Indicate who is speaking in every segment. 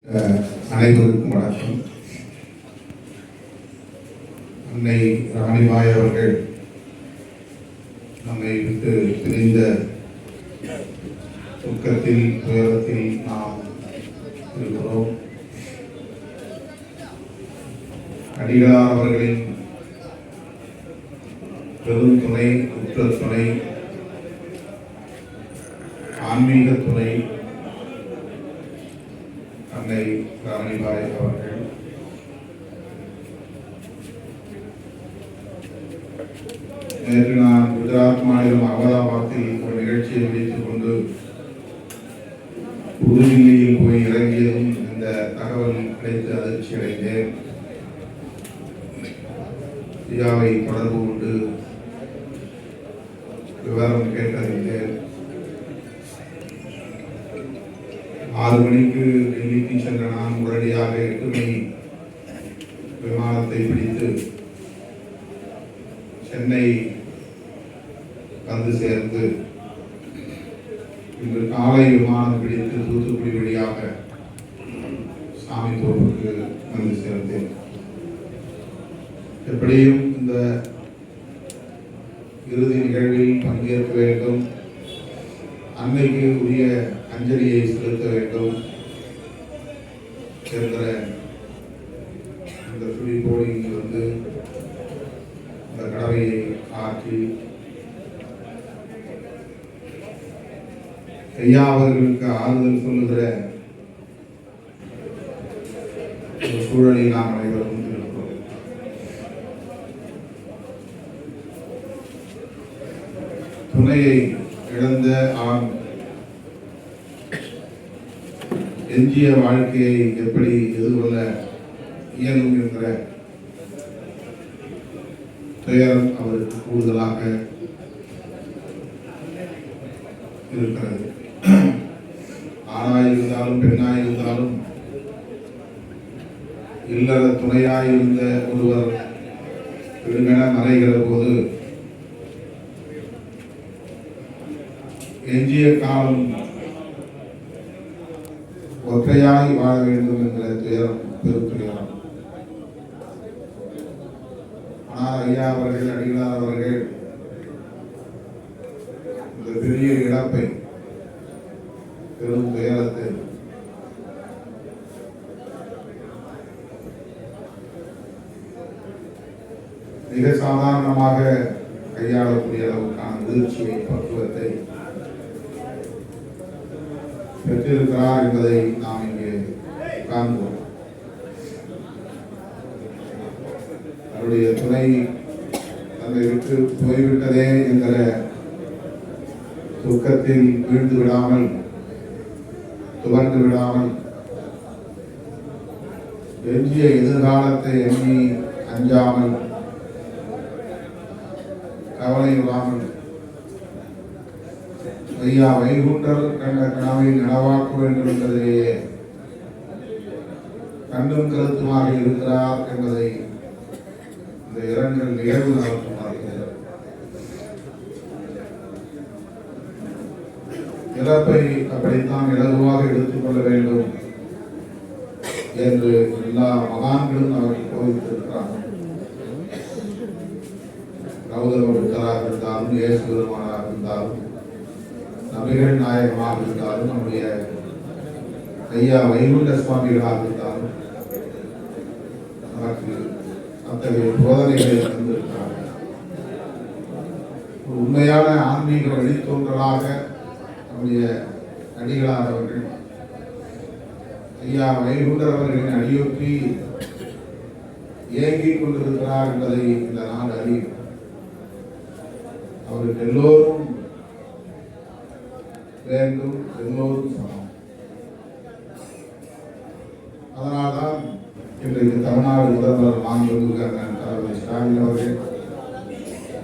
Speaker 1: அனைவருக்கும் வணக்கம். அன்னை ராணிபாய் அவர்கள் நம்மை விட்டு பிரிந்த துக்கத்தில் துயரத்தில் நாம் இருக்கிறோம். அடிகளார் அவர்களின் பெரும் துணை, உற்ற துணை, ஆன்மீக துணை அன்னை ராணிபாய் அவர்கள். நேற்று நான் குஜராத் மாநிலம் அகமதாபாத்தில் ஒரு நிகழ்ச்சியை முடித்துக் கொண்டு புதுதில்லியில் போய் இறங்கியதும் இந்த தகவல் கிடைத்து அதிர்ச்சி அடைந்தேன். ஐயாவை தொடர்பு கொண்டு விவரம் கேட்டறிந்தேன். 6 மணிக்கு டெல்லிக்கு சென்ற நான் உடனடியாக 8 மணி விமானத்தை பிடித்து சென்னை வந்து சேர்ந்து இன்று காலை விமானம் பிடித்து தூத்துக்குடி வழியாக சாமி தோப்புக்கு வந்து சேர்ந்தேன். எப்படியும் இந்த இறுதி நிகழ்வில் பங்கேற்க வேண்டும், அன்னைக்கு உரிய அஞ்சலியை செலுத்த வேண்டும் என்ற அந்த துடிப்போடு இங்கு வந்து இந்த கடமையை ஆற்றி ஐயா அவர்களுக்கு ஆறுதல் சொல்லுகிற ஒரு சூழலில் நாம் அனைவரும் இருக்கிறோம். துணையை இழந்த ஆண் எஞ்சிய வாழ்க்கையை எப்படி எதிர்கொள்ள இயலும் என்கிற துயரம் அவருக்கு கூடுதலாக இருக்கிறது. ஆணாயிருந்தாலும் பெண்ணாயிருந்தாலும் இல்லற துணையாயிருந்த ஒருவர் விடுமென மறைகிற போது எஞ்சிய காலம் ஒற்றையாய் வாழ வேண்டும் என்கிற துயரம் பெரும் துயரம். ஆனால் ஐயா அவர்கள், அடிகளார் அவர்கள் இந்த பெரிய இழப்பை, பெரும் துயரத்தை மிக சாதாரணமாக கையாளக்கூடிய அளவுக்கான முதிர்ச்சியை, பக்குவத்தை பெற்றிருக்கிறார் என்பதை நாம் இங்கே காண்போம். அவருடைய துணை தன்னை விட்டு போய்விட்டதே என்கிற துக்கத்தில் வீழ்ந்து விடாமல், துவண்டு விடாமல், எஞ்சிய எதிர்காலத்தை எண்ணி அஞ்சாமல், கவலை விடாமல் ஐயா வைகுண்டர் கண்ட கனவை நனவாக்க வேண்டும் என்பதிலேயே கண்ணும் கருத்துமாக இருக்கிறார் என்பதை இந்த 2 நிகழ்வு நமக்கு மாறுகிறது. இறப்பை அப்படித்தான் இலகுவாக எடுத்துக்கொள்ள வேண்டும் என்று எல்லா மகான்களும் நமக்கு போதித்திருக்கிறார்கள். கௌதம புத்தராக இருந்தாலும், இயேசு பெருமானாக இருந்தாலும், நபிகள் நாயகமாக இருந்தாலும், நம்முடைய ஐயா வைகுண்ட சுவாமிகளாக இருந்தாலும் நமக்கு அத்தகைய போதனைகளை தந்திருக்கிறார்கள். உண்மையான ஆன்மீக வழித்தோன்றலாக நம்முடைய அடிகளார் அவர்கள் ஐயா வைகுண்டர் அவர்களின் அடியொற்றி இயங்கிக் கொண்டிருக்கிறார் என்பதை இந்த நாடு அறியும். அவருக்கு எல்லோரும் வேண்டும், எல்லோரும் சமம். அதனால்தான் இன்றைக்கு தமிழ்நாடு முதல்வர் மாண்புமிகு தலைவர் ஸ்டாலின் அவர்கள்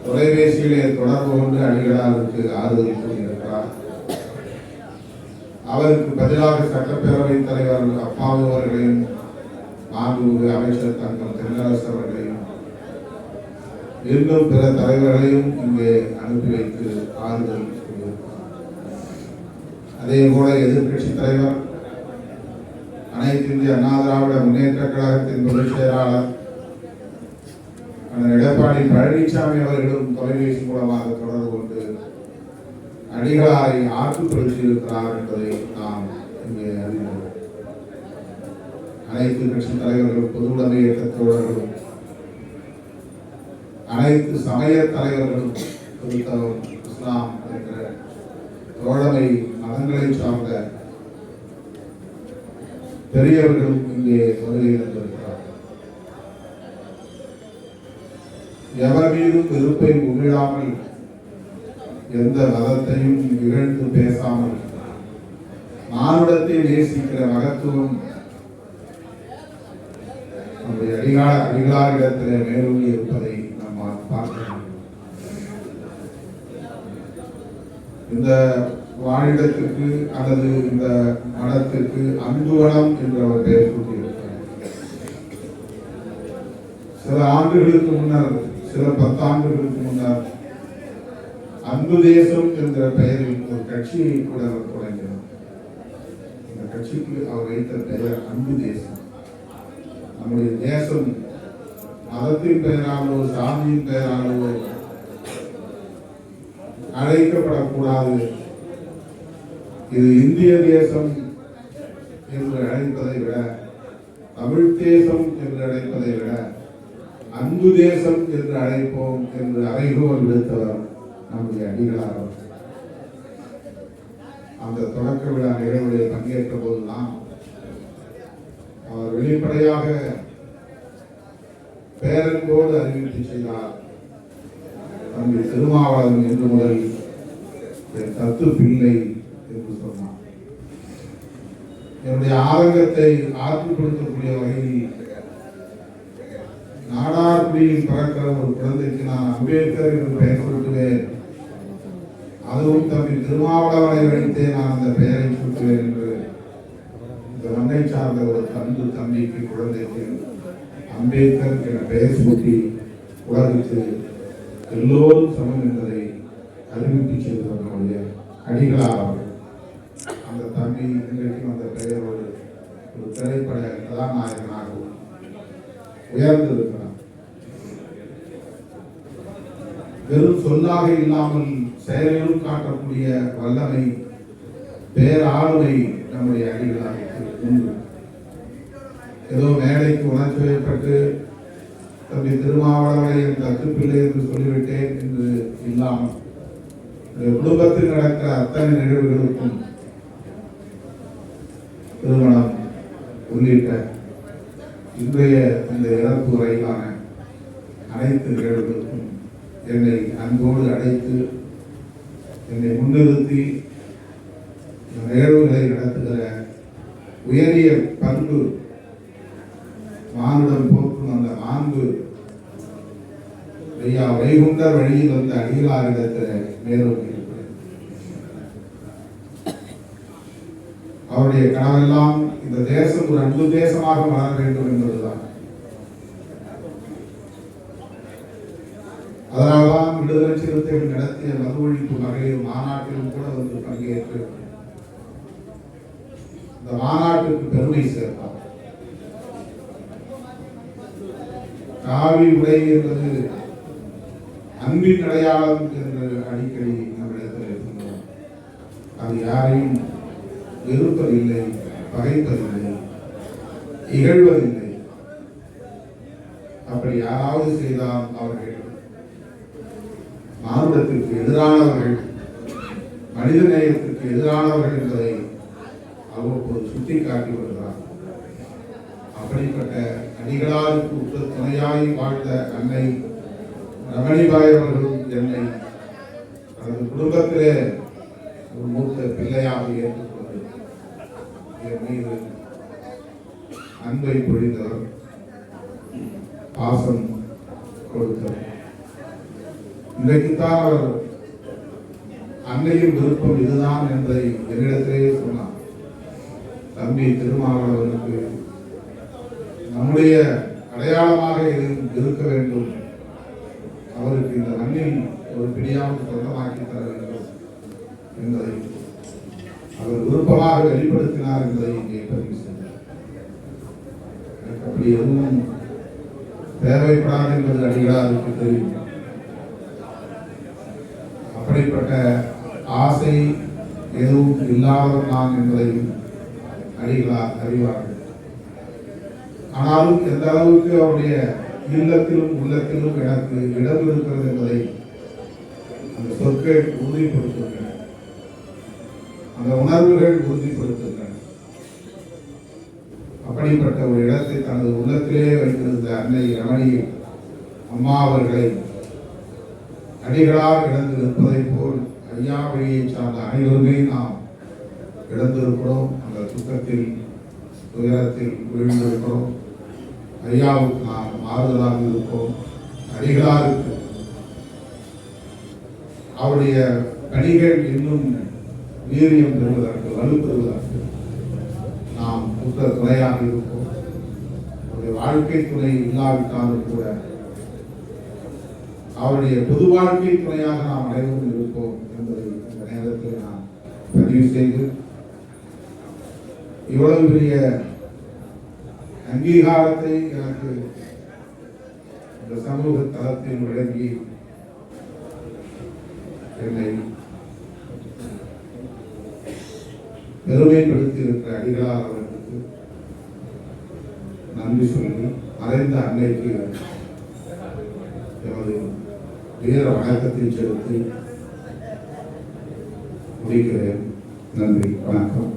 Speaker 1: தொலைபேசியிலே தொடர்பு கொண்டு அடிகளாருக்கு ஆறுதல் கூறியிருக்கிறார். அவருக்கு பதிலாக சட்டப்பேரவைத் தலைவர் அப்பாவு அவர்களையும், மாண்புமிகு அமைச்சர் தங்கம் தென்னரசு அவர்களையும், இன்னும் பிற தலைவர்களையும் இங்கே அனுப்பி வைத்து ஆறுதல் கூறியிருக்கிறார். அதே போல எதிர்கட்சி தலைவர் அனைத்து இந்திய அண்ணா திராவிட முன்னேற்ற கழகத்தின் பொதுச் செயலாளர் எடப்பாடி பழனிசாமி அவர்களும் தொலைபேசி மூலமாக தொடர்பு கொண்டு அடிகளாரை ஆற்றுப்படுத்தியிருக்கிறார் என்பதை நாம் இங்கே அறிந்தோம். அனைத்து கட்சி தலைவர்களும், பொதுவுடைமை இயக்க தோழர்களும், அனைத்து சமய தலைவர்களும், கிறிஸ்தவம், இஸ்லாம் என்ற தோழமை மதங்களை சார்ந்த பெரியவர்களும் இங்கே வருகை தந்திருக்கிறார். எவர் மீதும் வெறுப்பை உமிழாமல், எந்த மதத்தையும் இகழ்ந்து பேசாமல், மானுடத்தை நேசிக்கிற மகத்துவம் நம்முடைய அடிகளாரிடத்திலே மேலோங்கி இருப்பதை நம்மால் பார்க்க முடியும். இந்த வாழிடத்திற்கு அல்லது இந்த மடத்திற்கு அன்புவனம் என்ற ஒரு பெயர் சூட்டியிருக்கிறார். சில ஆண்டுகளுக்கு முன்னர், சில 10 ஆண்டுகளுக்கு முன்னர் அன்பு தேசம் என்ற பெயரில் ஒரு கட்சியை கூட அவர் தொடங்கினார். இந்த கட்சிக்கு அவர் வைத்த பெயர் அன்பு தேசம். நம்முடைய தேசம் மதத்தின் பெயராலோ சாதியின் பெயராலோ அழைக்கப்படக்கூடாது. இது இந்திய தேசம் என்று அழைப்பதை விட, தமிழ் தேசம் என்று அழைப்பதை விட, அன்பு தேசம் என்று அழைப்போம் என்று அறைகோல் விடுத்தவர் நம்முடைய அடிகளார். அந்த தொடக்க விழா நிகழ்வுகளில் பங்கேற்ற போதுதான் அவர் வெளிப்படையாக பேரன்போடு அறிவிப்பு செய்தார். தம்பி திருமாவளவன் என்று முதல் என் தத்து பிள்ளை என்று சொன்னார். என்னுடைய ஆதங்கத்தை ஆற்றுப்படுத்தக்கூடிய வகையில் நாடார்குடியில் பிறக்கிற ஒரு குழந்தைக்கு நான் அம்பேத்கர் என்று பெயர் சூட்டுவேன், அதுவும் தம்பி திருமாவளவனை வைத்தே நான் அந்த பெயரை சூட்டுவேன் என்று இந்த மண்ணை சார்ந்த ஒரு தம்பிக்கு, குழந்தைக்கு அம்பேத்கர் என பெயர் சூட்டி உலகிற்கு எல்லோரும் சமம் என்பதை அறிவிப்பு செய்தவர் நம்முடைய அடிகளார் அவர்கள். அந்த தம்பி இன்றைக்கும் அந்த பெயரோடு ஒரு திரைப்பட கதாநாயகனாகவும் உயர்ந்திருக்கிறார். வெறும் சொல்லாக இல்லாமல் செயலிலும் காட்டக்கூடிய வல்லமை, பேராளுமை நம்முடைய அடிகளாருக்கு உண்டு. ஏதோ மேடைக்கு உணர்ச்சி வயப்பட்டு தம்பி திருமாவளவனை என் தத்துப்பிள்ளை என்று சொல்லிவிட்டேன் என்று இல்லாமல் குடும்பத்தில் நடக்கிற அத்தனை நிகழ்வுகளுக்கும், திருமணம் உள்ளிட்ட இன்றைய இந்த இறப்பு வரையிலான அனைத்து நிகழ்வுகளுக்கும் என்னை அன்போடு அழைத்து என்னை முன்னிறுத்தி நிகழ்வுகளை நடத்துகிற உயரிய பண்பு, மானுடம் போற்றும் அந்த மாண்பு ஐயா வைகுண்டர் வழியில் வந்த அடிகளாரிடத்தில் மேலோங்கி இருக்கிறது. அவருடைய கனவெல்லாம் இந்த தேசம் ஒரு அன்பு தேசமாக வளர வேண்டும் என்பதுதான். அதனால்தான் விடுதலை சிறுத்தைகள் நடத்திய மது ஒழிப்பு மகளிர் மாநாட்டிலும் கூட வந்து பங்கேற்று இந்த மாநாட்டுக்கு பெருமை சேர்த்தார். காவி உடை என்பது அன்பின் அடையாளம் என்று அடிக்கடி நம்மிடத்தில் இருக்கின்றோம். அது யாரையும் வெறுப்பதில்லை, பகைப்பதில்லை, இகழ்வதில்லை. அப்படி யாராவது செய்தால் அவர்கள் மானுடத்திற்கு எதிரானவர்கள், மனித நேயத்திற்கு எதிரானவர்கள் என்பதை அவ்வப்போது சுட்டிக்காட்டி வருகிறார். அப்படிப்பட்ட அடிகளாருக்கு உற்ற துணையாய் வாழ்ந்த அன்னை ரமணிபாய் அவர்களும் என்னை தனது குடும்பத்திலே ஒரு மூத்த பிள்ளையாக ஏற்றுக்கொண்டு என் மீது அன்பை பொழிந்தவர், பாசம் கொடுத்தவர். இன்றைக்குத்தான் அவர் அன்னையின் விருப்பம் இதுதான் என்பதை என்னிடத்திலேயே சொன்னார். தம்பி திருமாவளவனுக்கு நம்முடைய அடையாளமாக இருக்க வேண்டும், அவருக்கு இந்த மண்ணில் ஒரு பிடியாமல் சொந்தமாக்கி தர வேண்டும் என்பதை அவர் விருப்பமாக வெளிப்படுத்தினார் என்பதை இங்கே பதிவு செய்தார். எனக்கு அப்படி எதுவும் தேவைப்படாது என்பது அடிகளாருக்கு தெரியும். அப்படிப்பட்ட ஆசை எதுவும் இல்லாதவன் நான் என்பதையும் அடிகளார் அறிவார்கள். ஆனாலும் எந்த அளவுக்கு அவருடைய இல்லத்திலும் உள்ளத்திலும் எனக்கு இடம் இருக்கிறது என்பதை அந்த சொற்கள் உறுதிப்படுத்துகின்றன, அந்த உணர்வுகள் உறுதிப்படுத்துகின்றன. அப்படிப்பட்ட ஒரு இடத்தை தனது உள்ளத்திலே வைத்திருந்த அன்னை ரமணி அம்மா அவர்களை அடிகளார் இழந்து இருப்பதை போல் ஐயா வழியை சார்ந்த அனைவருமே நாம் இழந்திருக்கிறோம். அந்த துக்கத்தில் துயரத்தில் விழுந்திருக்கிறோம். ஐயாவுக்கு நாம் ஆறுதலாக இருப்போம். அடிகளாருக்கு அவருடைய பணிகள் இன்னும் வீரியம் பெறுவதற்கு வலுப்பெறுவதற்கு நாம் புத்த துணையாக இருப்போம். அவருடைய வாழ்க்கை துணை இல்லாவிட்டாலும் கூட அவருடைய பொது வாழ்க்கை துணையாக நாம் அனைவரும் இருப்போம் என்பதை இந்த நேரத்தில் நான் பதிவு செய்து, இவ்வளவு பெரிய அங்கீகாரத்தை எனக்கு இந்த சமூக தளத்தில் வழங்கி என்னை பெருமைப்படுத்தி இருக்கிற அடிகளார் அவர்களுக்கு நன்றி சொல்லி, மறைந்த அன்னைக்கு எமது வீர வணக்கத்தை செலுத்தி முடிக்கிறேன். நன்றி, வணக்கம்.